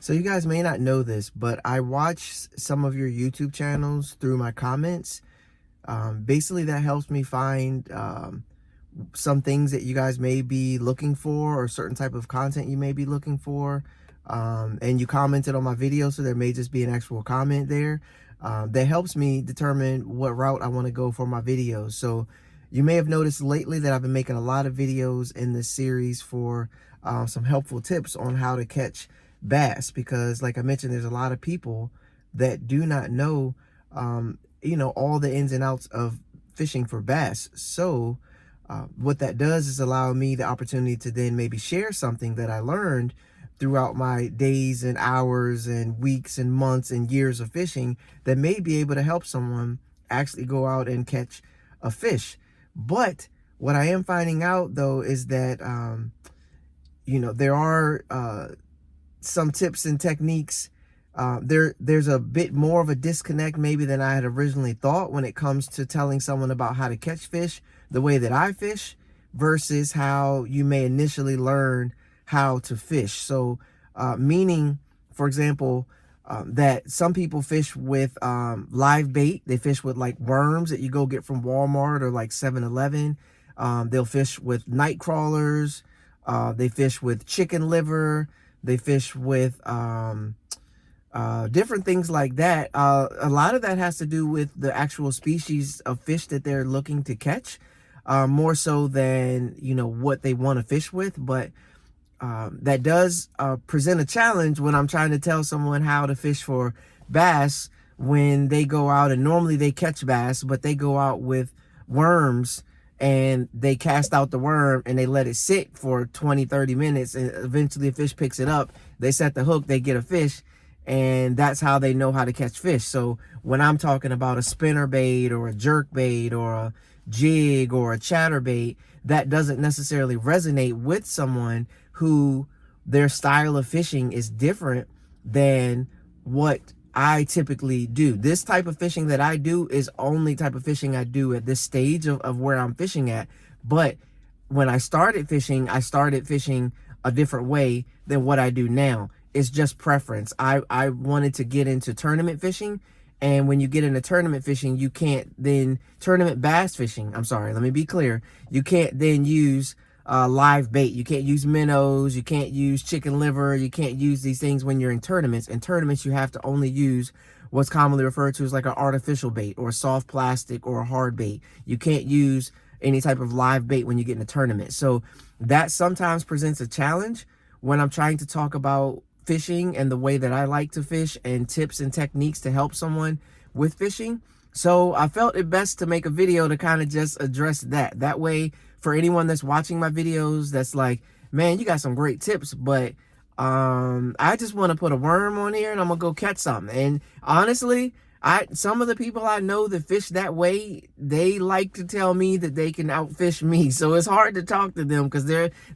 So you guys may not know this, but I watch some of your YouTube channels through my comments. Basically, that helps me find some things that you guys may be looking for, or certain type of content you may be looking for. And you commented on my video, so there may just be an actual comment there. That helps me determine what route I want to go for my videos. So you may have noticed lately that I've been making a lot of videos in this series for some helpful tips on how to catch bass, because like I mentioned, there's a lot of people that do not know all the ins and outs of fishing for bass. So what that does is allow me the opportunity to then maybe share something that I learned throughout my days and hours and weeks and months and years of fishing, that may be able to help someone actually go out and catch a fish. But what I am finding out though is that there are some tips and techniques. There's a bit more of a disconnect maybe than I had originally thought when it comes to telling someone about how to catch fish the way that I fish versus how you may initially learn how to fish. So meaning, for example, that some people fish with live bait. They fish with like worms that you go get from Walmart or like 7-Eleven. They'll fish with night crawlers. They fish with chicken liver. They fish with different things like that. A lot of that has to do with the actual species of fish that they're looking to catch, more so than what they want to fish with. But that does present a challenge when I'm trying to tell someone how to fish for bass, when they go out and normally they catch bass, but they go out with worms and they cast out the worm and they let it sit for 20-30 minutes, and eventually a fish picks it up. They set the hook, they get a fish, and that's how they know how to catch fish. So when I'm talking about a spinner bait or a jerkbait or a jig or a chatterbait, that doesn't necessarily resonate with someone who their style of fishing is different than what I typically do. This type of fishing that I do is only type of fishing I do at this stage of where I'm fishing at. But when I started fishing a different way than what I do now. It's just preference. I wanted to get into tournament fishing. And when you get into tournament fishing, you can't then, tournament bass fishing, I'm sorry, let me be clear. You can't then use live bait. You can't use minnows. You can't use chicken liver. You can't use these things when you're in tournaments. In tournaments, you have to only use what's commonly referred to as like an artificial bait or a soft plastic or a hard bait. You can't use any type of live bait when you get in a tournament. So that sometimes presents a challenge when I'm trying to talk about fishing and the way that I like to fish and tips and techniques to help someone with fishing. So I felt it best to make a video to kind of just address that. That way, for anyone that's watching my videos that's like, man, you got some great tips, but I just want to put a worm on here and I'm gonna go catch something. And honestly, some of the people I know that fish that way, they like to tell me that they can outfish me. So it's hard to talk to them, because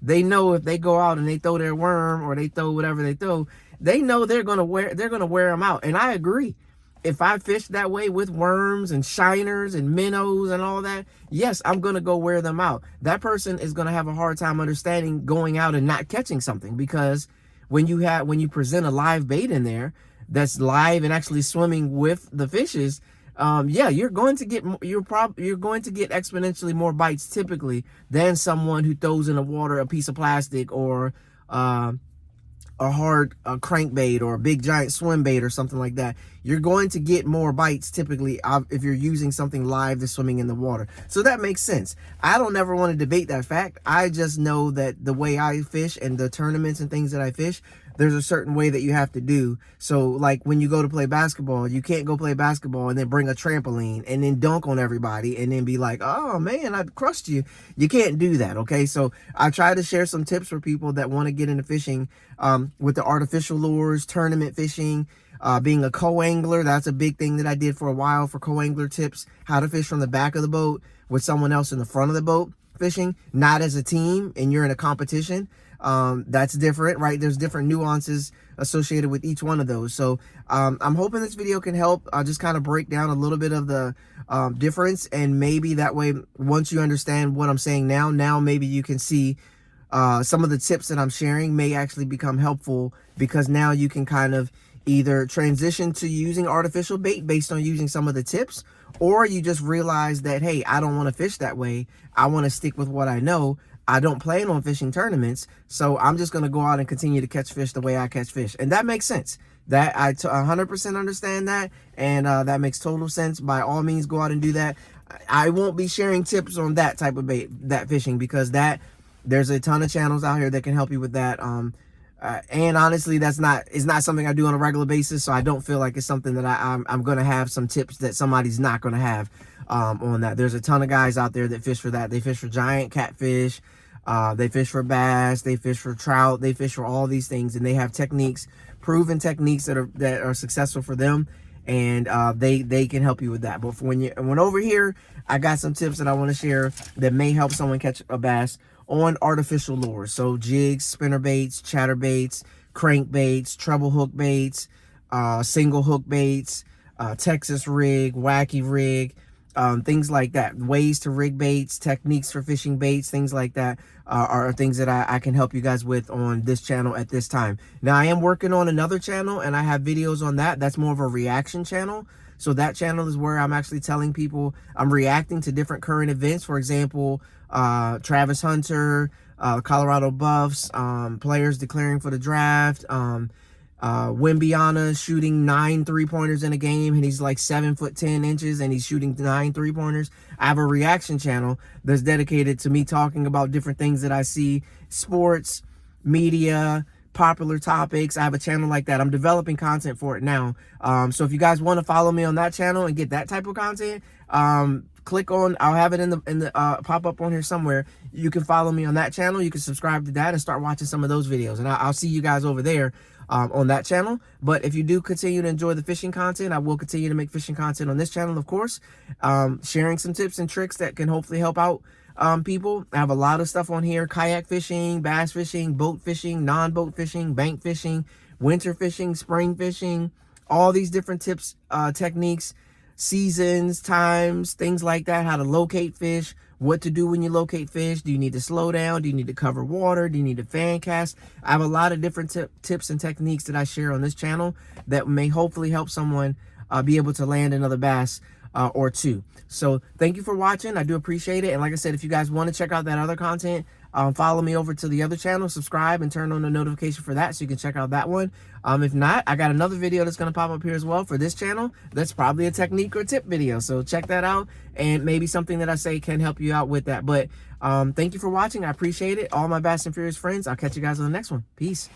they know if they go out and they throw their worm or they throw whatever they throw, they know they're gonna wear them out. And I agree. If I fish that way with worms and shiners and minnows and all that, yes, I'm going to go wear them out. That person is going to have a hard time understanding going out and not catching something, because when you present a live bait in there that's live and actually swimming with the fishes, yeah, you're going to get exponentially more bites typically than someone who throws in the water a piece of plastic or a hard crankbait or a big giant swim bait or something like that. You're going to get more bites typically if you're using something live that's swimming in the water. So that makes sense. I don't ever want to debate that fact. I just know that the way I fish and the tournaments and things that I fish, there's a certain way that you have to do. So like when you go to play basketball, you can't go play basketball and then bring a trampoline and then dunk on everybody and then be like, oh man, I crushed you. You can't do that. Okay. So I try to share some tips for people that want to get into fishing with the artificial lures, tournament fishing, being a co-angler. That's a big thing that I did for a while for co-angler tips, how to fish from the back of the boat with someone else in the front of the boat fishing, not as a team and you're in a competition. That's different, right? There's different nuances associated with each one of those. So I'm hoping this video can help just kind of break down a little bit of the difference, and maybe that way, once you understand what I'm saying now maybe you can see some of the tips that I'm sharing may actually become helpful, because now you can kind of either transition to using artificial bait based on using some of the tips, or you just realize that, hey, I don't want to fish that way. I want to stick with what I know. I don't plan on fishing tournaments, so I'm just going to go out and continue to catch fish the way I catch fish. And that makes sense. That I 100% understand that, and that makes total sense. By all means, go out and do that. I won't be sharing tips on that type of bait, that fishing, because there's a ton of channels out here that can help you with that. And honestly, it's not something I do on a regular basis, so I don't feel like it's something that I'm going to have some tips that somebody's not going to have on that. There's a ton of guys out there that fish for that. They fish for giant catfish, they fish for bass, they fish for trout, they fish for all these things, and they have techniques, proven techniques that are successful for them, and they can help you with that. But when over here, I got some tips that I want to share that may help someone catch a bass on artificial lures. So jigs, spinner baits, chatterbaits, crankbaits, treble hook baits, single hook baits, Texas rig, wacky rig, things like that. Ways to rig baits, techniques for fishing baits, things like that are things that I can help you guys with on this channel at this time. Now, I am working on another channel, and I have videos on that. That's more of a reaction channel. So that channel is where I'm actually telling people, I'm reacting to different current events. For example, Travis Hunter, Colorado Buffs, players declaring for the draft, Wimbiana shooting 9 3-pointers in a game, and he's like 7'10" and he's shooting 9 3-pointers. I have a reaction channel that's dedicated to me talking about different things that I see, sports, media, popular topics. I have a channel like that. I'm developing content for it now. So if you guys want to follow me on that channel and get that type of content, click on, I'll have it in the pop up on here somewhere. You can follow me on that channel. You can subscribe to that and start watching some of those videos, and I'll see you guys over there on that channel. But if you do continue to enjoy the fishing content, I will continue to make fishing content on this channel, of course, sharing some tips and tricks that can hopefully help out people. I have a lot of stuff on here: kayak fishing, bass fishing, boat fishing, non-boat fishing, bank fishing, winter fishing, spring fishing, all these different tips, techniques, seasons, times, things like that, how to locate fish, what to do when you locate fish. Do you need to slow down? Do you need to cover water? Do you need to fan cast? I have a lot of different tips and techniques that I share on this channel that may hopefully help someone be able to land another bass or two. So thank you for watching. I do appreciate it. And like I said, if you guys want to check out that other content, follow me over to the other channel, subscribe, and turn on the notification for that so you can check out that one. If not, I got another video that's going to pop up here as well for this channel. That's probably a technique or tip video. So check that out, and maybe something that I say can help you out with that. But thank you for watching. I appreciate it. All my Bass and Furious friends, I'll catch you guys on the next one. Peace.